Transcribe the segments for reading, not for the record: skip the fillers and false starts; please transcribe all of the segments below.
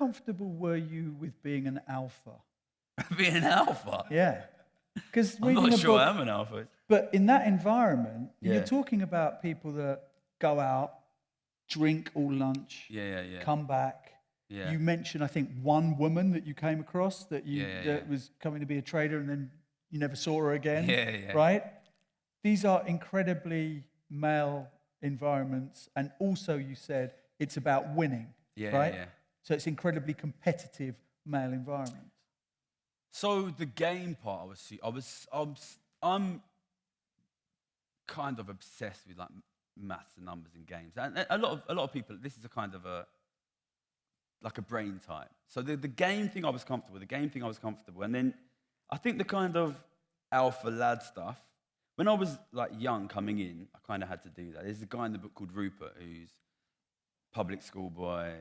comfortable were you with being an alpha? Being an alpha? Yeah. Because I'm not sure I am an alpha. But in that environment, Yeah. you're talking about people that go out, drink all lunch, come back. Yeah. You mentioned, I think, one woman that you came across that was coming to be a trader, and then you never saw her again. Yeah. Right? These are incredibly male environments, and also you said it's about winning. Right? Yeah. So it's incredibly competitive male environment. So the game part, I'm kind of obsessed with like maths and numbers and games, and a lot of people. This is a kind of like a brain type. So the game thing I was comfortable with, and then I think the kind of alpha lad stuff. When I was like young coming in, I kind of had to do that. There's a guy in the book called Rupert who's public school boy,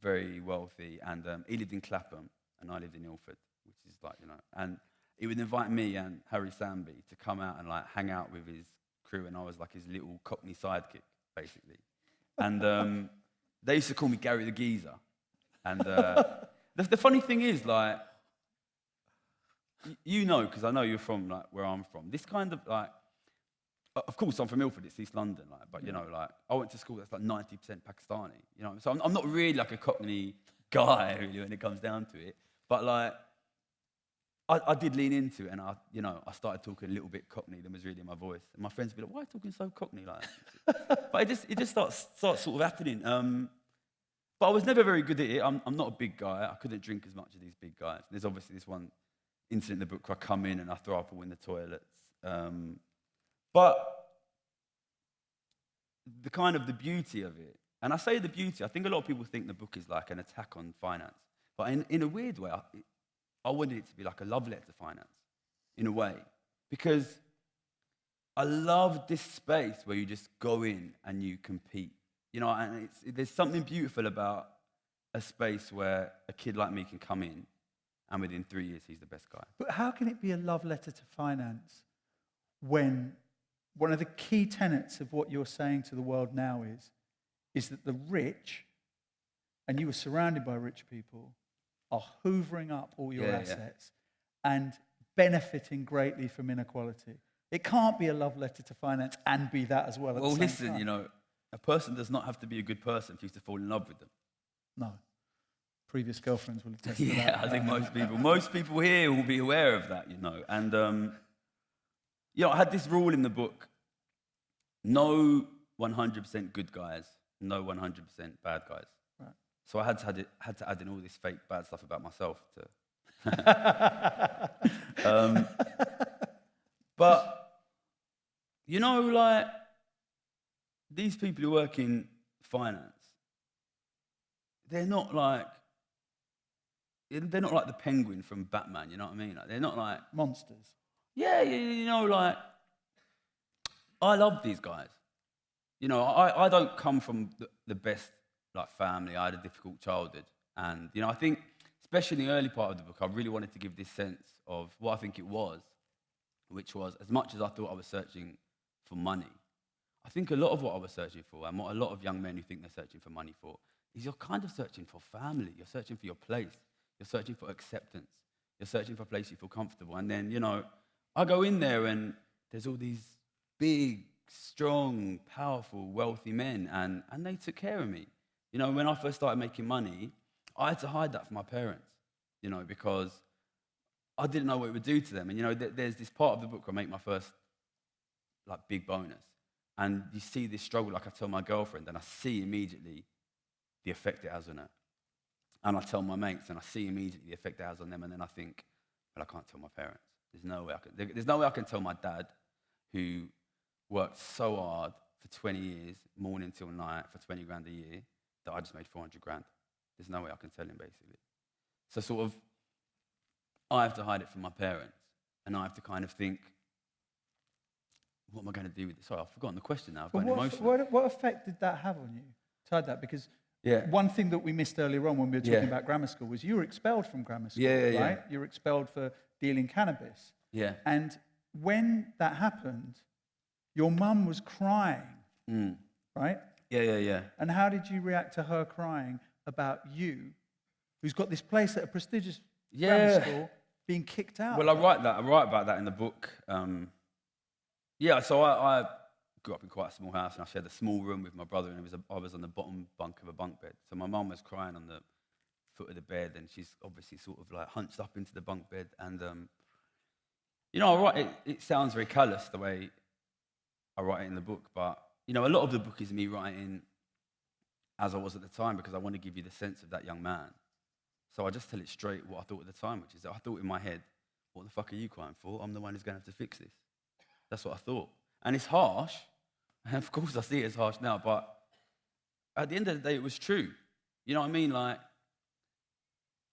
very wealthy, and he lived in Clapham and I lived in Ilford, which is like, and he would invite me and Harry Samby to come out and like hang out with his crew, and I was like his little Cockney sidekick, basically. And they used to call me Gary the Geezer. And the funny thing is, like, because I know you're from like where I'm from. This kind of like, of course I'm from Ilford, it's East London, like, but like I went to school that's like 90% Pakistani, so I'm not really like a Cockney guy really when it comes down to it. But like, I did lean into it, and I started talking a little bit Cockney than was really my voice. And my friends would be like, "Why are you talking so Cockney like that?" But it just starts sort of happening. But I was never very good at it. I'm not a big guy. I couldn't drink as much as these big guys. There's obviously this one incident in the book where I come in and I throw up all in the toilets. But the beauty of it, and I say the beauty, I think a lot of people think the book is like an attack on finance. But in a weird way, I wanted it to be like a love letter to finance, in a way. Because I love this space where you just go in and you compete. And there's something beautiful about a space where a kid like me can come in, and within 3 years, he's the best guy. But how can it be a love letter to finance when one of the key tenets of what you're saying to the world now is that the rich, and you were surrounded by rich people, are hoovering up all your assets and benefiting greatly from inequality? It can't be a love letter to finance and be that as well at the same time. Listen, a person does not have to be a good person for you to fall in love with them. No. Previous girlfriends will attest to that. Yeah, I think most people here will be aware of that, And, I had this rule in the book: no 100% good guys, no 100% bad guys. Right. So I had to add in all this fake bad stuff about myself to. But like these people who work in finance, they're not like the Penguin from Batman. You know what I mean? Like, they're not like monsters. Yeah, like I love these guys. I don't come from the best like family. I had a difficult childhood, and I think especially in the early part of the book, I really wanted to give this sense of what I think it was, which was, as much as I thought I was searching for money, I think a lot of what I was searching for, and what a lot of young men who think they're searching for money for, is you're kind of searching for family. You're searching for your place. You're searching for acceptance. You're searching for a place you feel comfortable. And then, I go in there and there's all these big, strong, powerful, wealthy men, and they took care of me. When I first started making money, I had to hide that from my parents, because I didn't know what it would do to them. And, there's this part of the book where I make my first, like, big bonus. And you see this struggle, like I tell my girlfriend, and I see immediately the effect it has on her. And I tell my mates, and I see immediately the effect it has on them, and then I think, well, I can't tell my parents. There's no way I can tell my dad, who worked so hard for 20 years, morning till night, for 20 grand a year, that I just made 400 grand. There's no way I can tell him, basically. So sort of, I have to hide it from my parents, and I have to kind of think, what am I going to do with this? Sorry, I've forgotten the question now. I've gotten emotional. What effect did that have on you? Tied that, because one thing that we missed earlier on when we were talking about grammar school was you were expelled from grammar school, right? You were expelled for dealing cannabis. Yeah. And when that happened, your mum was crying, right? Yeah. And how did you react to her crying about you who's got this place at a prestigious grammar Yeah. school being kicked out. Well, I write about that in the book. So I grew up in quite a small house, and I shared a small room with my brother, and I was on the bottom bunk of a bunk bed. So my mum was crying on the foot of the bed, and she's obviously sort of like hunched up into the bunk bed. And I write it sounds very callous the way I write it in the book, but a lot of the book is me writing as I was at the time, because I want to give you the sense of that young man. So I just tell it straight what I thought at the time, which is that I thought in my head, what the fuck are you crying for? I'm the one who's going to have to fix this. That's what I thought. And it's harsh. And of course I see it as harsh now, but at the end of the day, it was true. You know what I mean? Like,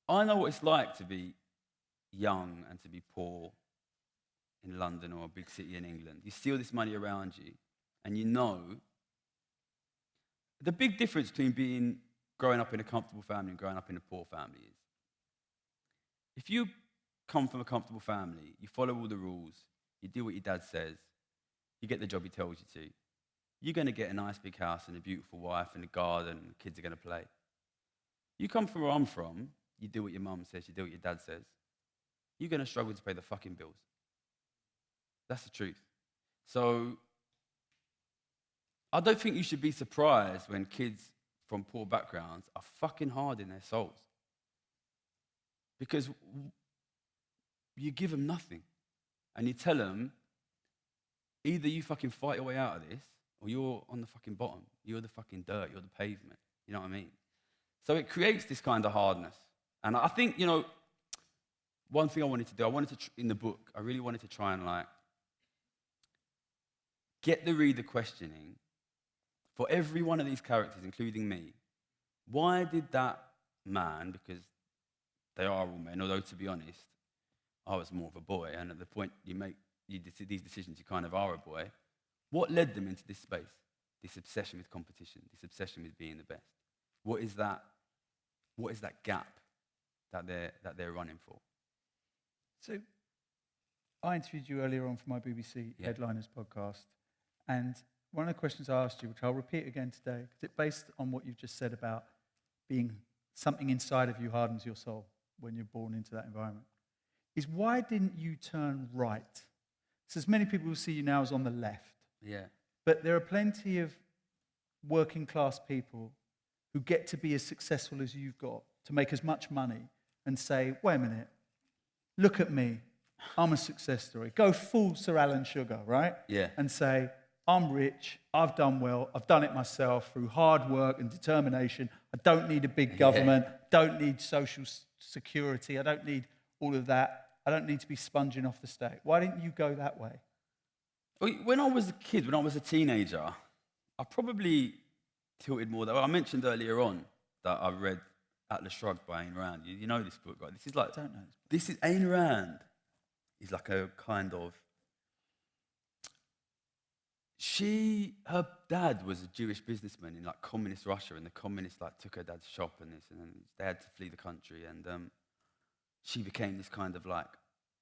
I know what it's like to be young and to be poor in London or a big city in England. You see all this money around you, and you know the big difference between growing up in a comfortable family and growing up in a poor family is, if you come from a comfortable family, you follow all the rules, you do what your dad says, you get the job he tells you to, you're going to get a nice big house and a beautiful wife and a garden, and the kids are going to play. You come from where I'm from, you do what your mum says, you do what your dad says, you're going to struggle to pay the fucking bills. That's the truth. So I don't think you should be surprised when kids from poor backgrounds are fucking hard in their souls. Because you give them nothing. And you tell them, either you fucking fight your way out of this, or you're on the fucking bottom. You're the fucking dirt. You're the pavement. You know what I mean? So it creates this kind of hardness. And I think, one thing I wanted to do, in the book, I really wanted to try and get the reader questioning, for every one of these characters, including me, why did that man, because they are all men, although to be honest, I was more of a boy, and at the point you make these decisions, you kind of are a boy. What led them into this space? This obsession with competition, this obsession with being the best. What is that gap that they're running for? So I interviewed you earlier on for my BBC Headliners podcast, and one of the questions I asked you, which I'll repeat again today, because it's based on what you've just said about being something inside of you hardens your soul when you're born into that environment, is why didn't you turn right? So as many people will see you now as on the left. Yeah. But there are plenty of working class people who get to be as successful as you've got, to make as much money, and say, wait a minute, look at me, I'm a success story. Go full Sir Alan Sugar, right? Yeah. And say, I'm rich, I've done well, I've done it myself through hard work and determination. I don't need a big government, don't need social security, I don't need all of that. I don't need to be sponging off the state. Why didn't you go that way? When I was a kid, when I was a teenager, I probably tilted more that way. I mentioned earlier on that I read Atlas Shrugged by Ayn Rand. You know this book, right? I don't know. This is Ayn Rand. Is like a kind of... Her dad was a Jewish businessman in communist Russia, and the communists took her dad's shop and this, and then they had to flee the country, and she became this kind of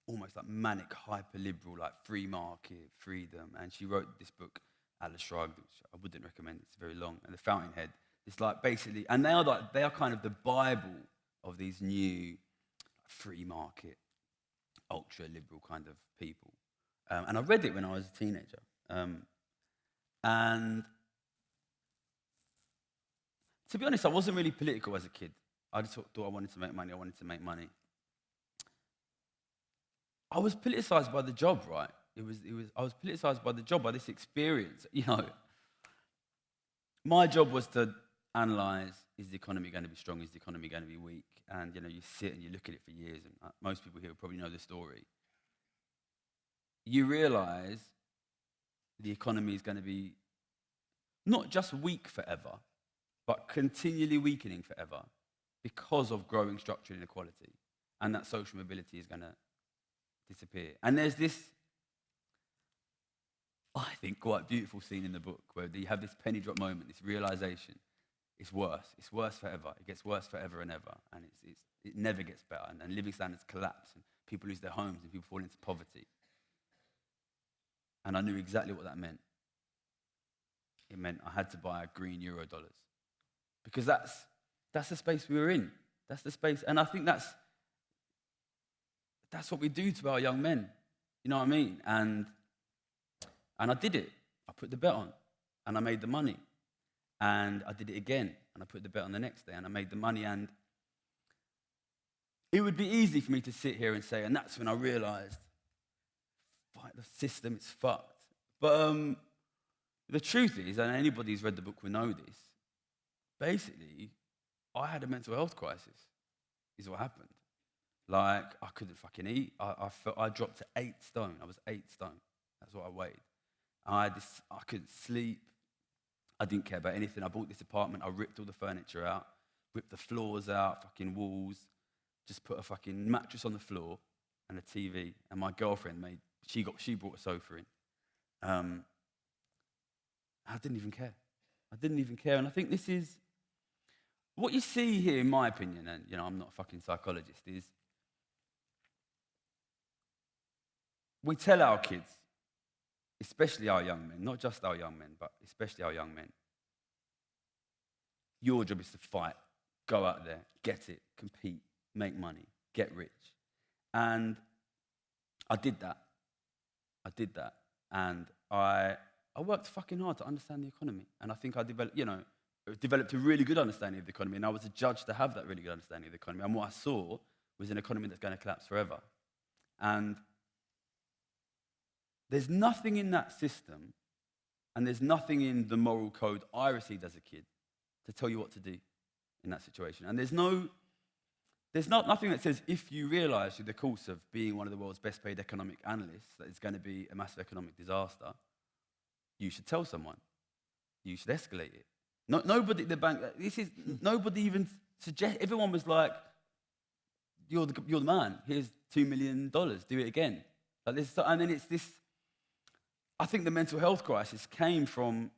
almost manic, hyper-liberal, free market, freedom, and she wrote this book, Atlas Shrugged, which I wouldn't recommend, it's very long, and The Fountainhead. It's basically, and they are kind of the Bible of these new free market, ultra-liberal kind of people. And I read it when I was a teenager. And to be honest, I wasn't really political as a kid. I just thought I wanted to make money. I was politicized by the job, right? I was politicized by the job, by this experience. My job was to analyze, is the economy going to be strong, is the economy going to be weak? And, you sit and you look at it for years, and most people here will probably know the story. You realize the economy is going to be not just weak forever, but continually weakening forever because of growing structural inequality, and that social mobility is going to disappear. And there's this, I think, quite beautiful scene in the book where you have this penny drop moment, this realization. It's worse forever. It gets worse forever and ever, and it never gets better, and living standards collapse, and people lose their homes, and people fall into poverty. And I knew exactly what that meant. It meant I had to buy green Euro dollars, because that's the space we were in. That's the space. And I think that's what we do to our young men. You know what I mean? And I did it. I put the bet on, and I made the money. And I did it again, and I put the bet on the next day, and I made the money. And it would be easy for me to sit here and say, and that's when I realized, fight the system, it's fucked. But the truth is, and anybody who's read the book will know this, basically, I had a mental health crisis, is what happened. Like, I couldn't fucking eat. I dropped to 8 stone. I was 8 stone. That's what I weighed. I couldn't sleep. I didn't care about anything. I bought this apartment. I ripped all the furniture out, ripped the floors out, fucking walls, just put a fucking mattress on the floor and a TV. And my girlfriend she brought a sofa in. I didn't even care. And I think this is what you see here, in my opinion, and I'm not a fucking psychologist, is we tell our kids, especially our young men, not just our young men, but especially our young men, your job is to fight, go out there, get it, compete, make money, get rich. And I did that. And I worked fucking hard to understand the economy. And I think I developed a really good understanding of the economy. And I was judged to have that really good understanding of the economy. And what I saw was an economy that's going to collapse forever. And there's nothing in that system, and there's nothing in the moral code I received as a kid to tell you what to do in that situation. And there's nothing that says if you realize through the course of being one of the world's best paid economic analysts that it's going to be a massive economic disaster, you should tell someone. You should escalate it. Nobody at the bank, nobody even suggest. Everyone was like, you're the man. Here's $2 million. Do it again. Like this, and then it's this. I think the mental health crisis came from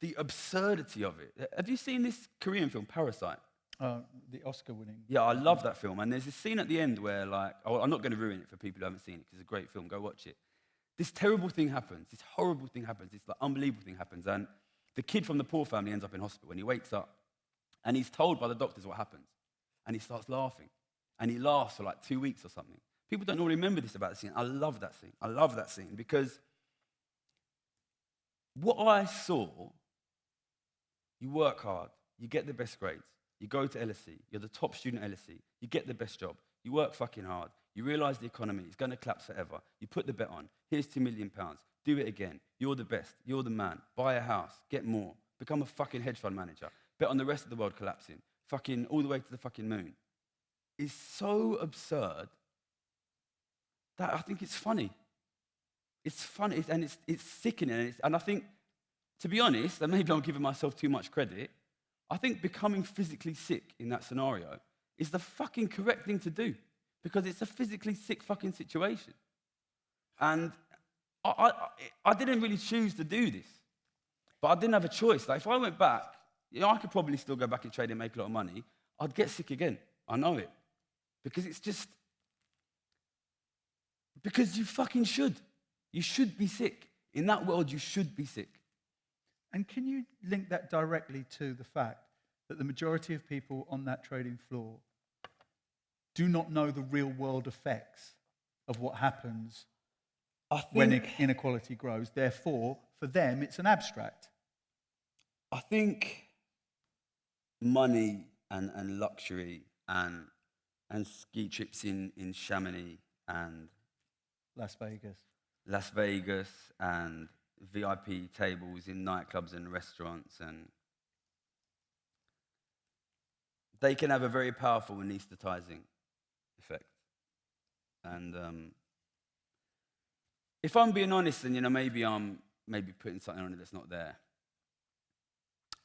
the absurdity of it. Have you seen this Korean film, Parasite? The Oscar-winning. Yeah, I love that film. And there's this scene at the end where, I'm not going to ruin it for people who haven't seen it because it's a great film. Go watch it. This terrible thing happens. This horrible thing happens. This unbelievable thing happens. And the kid from the poor family ends up in hospital. And he wakes up, and he's told by the doctors what happens. And he starts laughing. And he laughs for 2 weeks or something. People don't all remember this about the scene. I love that scene because what I saw, you work hard, you get the best grades, you go to LSE, you're the top student at LSE, you get the best job, you work fucking hard, you realize the economy is going to collapse forever, you put the bet on, here's £2 million, do it again, you're the best, you're the man, buy a house, get more, become a fucking hedge fund manager, bet on the rest of the world collapsing, fucking all the way to the fucking moon. It's so absurd that I think it's funny. It's funny, and it's sickening. And I think, to be honest, and maybe I'm giving myself too much credit, I think becoming physically sick in that scenario is the fucking correct thing to do because it's a physically sick fucking situation. And I didn't really choose to do this, but I didn't have a choice. If I went back, I could probably still go back and trade and make a lot of money. I'd get sick again. I know it. Because it's just, because you fucking should. You should be sick. In that world, you should be sick. And can you link that directly to the fact that the majority of people on that trading floor do not know the real world effects of what happens when inequality grows? Therefore, for them, it's an abstract. I think money and luxury and ski trips in Chamonix and Las Vegas and VIP tables in nightclubs and restaurants, and they can have a very powerful anesthetizing effect. And if I'm being honest, and maybe I'm putting something on it that's not there,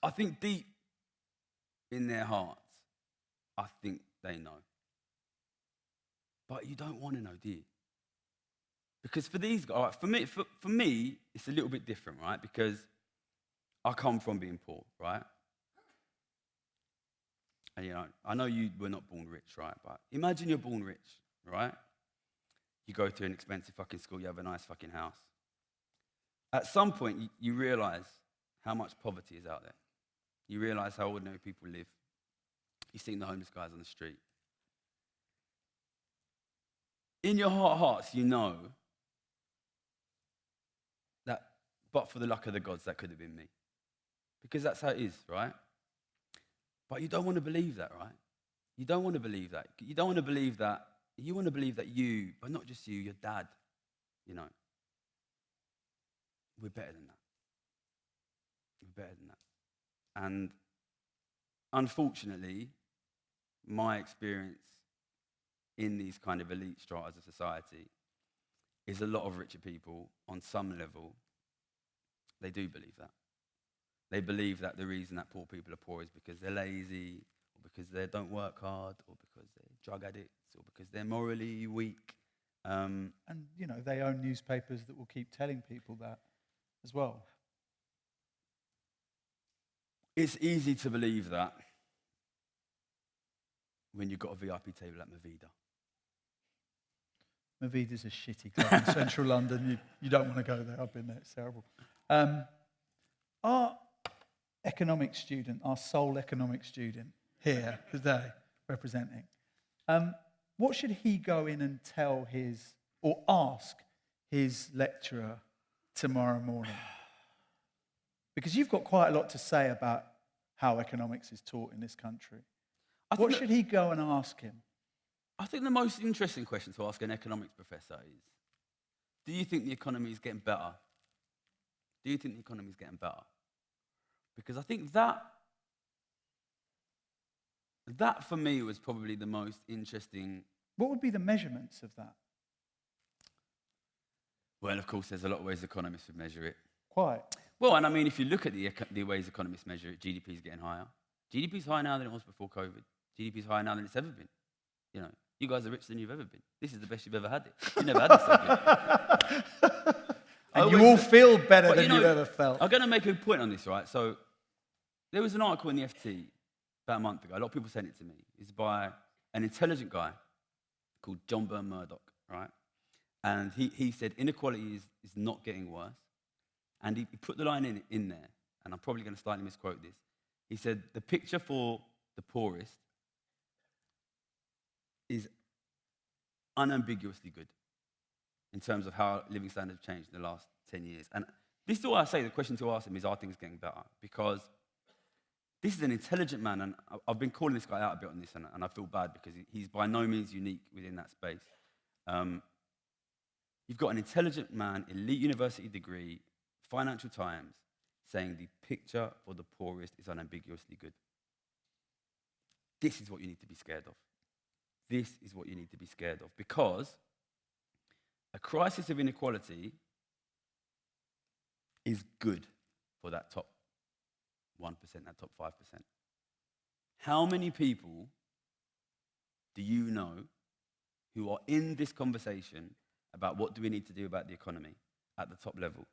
I think deep in their hearts, I think they know. But you don't want to know, do you? Because for these guys, for me, it's a little bit different, right? Because I come from being poor, right? And I know you were not born rich, right? But imagine you're born rich, right? You go to an expensive fucking school, you have a nice fucking house. At some point, you realize how much poverty is out there. You realize how ordinary people live. You've seen the homeless guys on the street. In your heart of hearts, you know that, but for the luck of the gods, that could have been me. Because that's how it is, right? But you don't want to believe that, right? You don't want to believe that. You don't want to believe that. You want to believe that you, but not just you, your dad, you know, we're better than that. We're better than that. And unfortunately, my experience in these kind of elite stratas of society is a lot of richer people on some level, they do believe that. They believe that the reason that poor people are poor is because they're lazy, or because they don't work hard, or because they're drug addicts, or because they're morally weak. And, you know, they own newspapers that will keep telling people that as well. It's easy to believe that when you've got a VIP table at Movida. Movida's a shitty club in central London. You don't want to go there. I've been there. It's terrible. Our economics student, our sole economics student here today, representing, what should he go in and tell his, or ask his lecturer tomorrow morning? Because you've got quite a lot to say about how economics is taught in this country. What should he go and ask him? I think the most interesting question to ask an economics professor is, do you think the economy is getting better? Do you think the economy is getting better? Because I think that for me was probably the most interesting. What would be the measurements of that? Well, of course, there's a lot of ways economists would measure it. Quite. Well, and I mean, if you look at the ways economists measure it, GDP is getting higher. GDP is higher now than it was before COVID. GDP is higher now than it's ever been. You know, you guys are richer than you've ever been. This is the best you've ever had it. You never had this so good. And you all feel better than you've ever felt. I'm going to make a point on this, right? So there was an article in the FT about a month ago. A lot of people sent it to me. It's by an intelligent guy called John Byrne Murdoch, right? And he said inequality is not getting worse. And he put the line in there, and I'm probably going to slightly misquote this. He said, the picture for the poorest is unambiguously good in terms of how living standards have changed in the last 10 years. And this is why I say the question to ask him is, are things getting better? Because this is an intelligent man, and I've been calling this guy out a bit on this, and I feel bad because he's by no means unique within that space. You've got an intelligent man, elite university degree, Financial Times, saying the picture for the poorest is unambiguously good. This is what you need to be scared of. This is what you need to be scared of, because a crisis of inequality is good for that top 1%, that top 5%. How many people do you know who are in this conversation about what do we need to do about the economy at the top level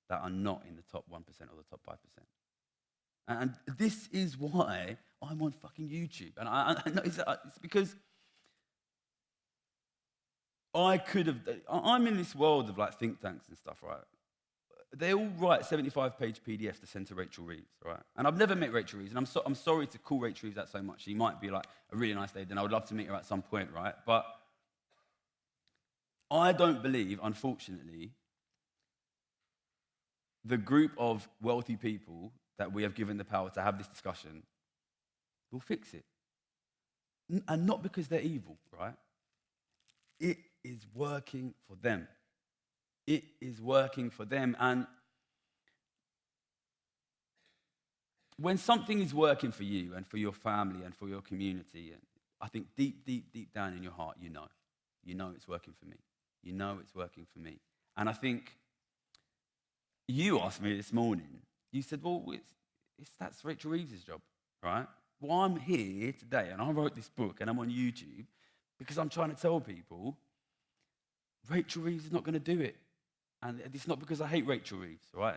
that are not in the top 1% or the top 5%? And this is why I'm on fucking YouTube. And I know it's because I'm in this world of like think tanks and stuff, right? They all write 75-page PDFs to send to Rachel Reeves, right? And I've never met Rachel Reeves, and I'm sorry to call Rachel Reeves that so much. She might be like a really nice lady, and I would love to meet her at some point, right? But I don't believe, unfortunately, the group of wealthy people that we have given the power to have this discussion will fix it. And not because they're evil, right? It is working for them. It is working for them. And when something is working for you and for your family and for your community, and I think deep, deep, deep down in your heart, you know it's working for me. You know it's working for me. And I think you asked me this morning, you said, well, that's Rachel Reeves' job, right? Well, I'm here today, and I wrote this book, and I'm on YouTube, because I'm trying to tell people Rachel Reeves is not going to do it. And it's not because I hate Rachel Reeves, right?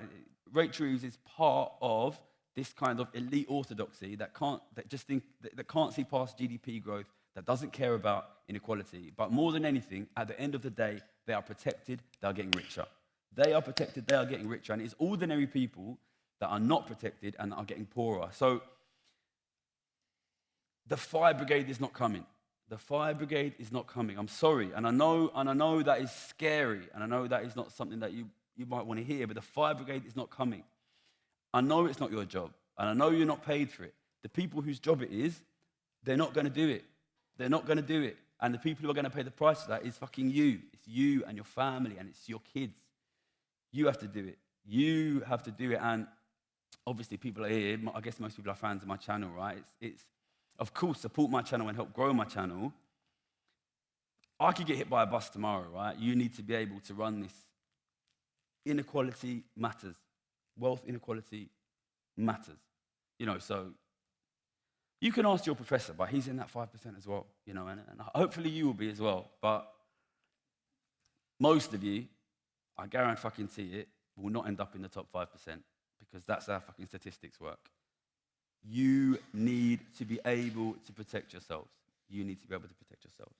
Rachel Reeves is part of this kind of elite orthodoxy that can't see past GDP growth, that doesn't care about inequality. But more than anything, at the end of the day, they are protected, they are getting richer. They are protected, they are getting richer. And it's ordinary people that are not protected and that are getting poorer. So the fire brigade is not coming. The fire brigade is not coming. I'm sorry. And I know that is scary. And I know that is not something that you might want to hear, but the fire brigade is not coming. I know it's not your job. And I know you're not paid for it. The people whose job it is, they're not going to do it. They're not going to do it. And the people who are going to pay the price for that is fucking you. It's you and your family and it's your kids. You have to do it. You have to do it. And obviously people are here. I guess most people are fans of my channel, right? It's of course, support my channel and help grow my channel. I could get hit by a bus tomorrow, right? You need to be able to run this. Inequality matters. Wealth inequality matters. So you can ask your professor, but he's in that 5% as well, and hopefully you will be as well. But most of you, I guarantee it, will not end up in the top 5% because that's how fucking statistics work. You need to be able to protect yourselves. You need to be able to protect yourselves.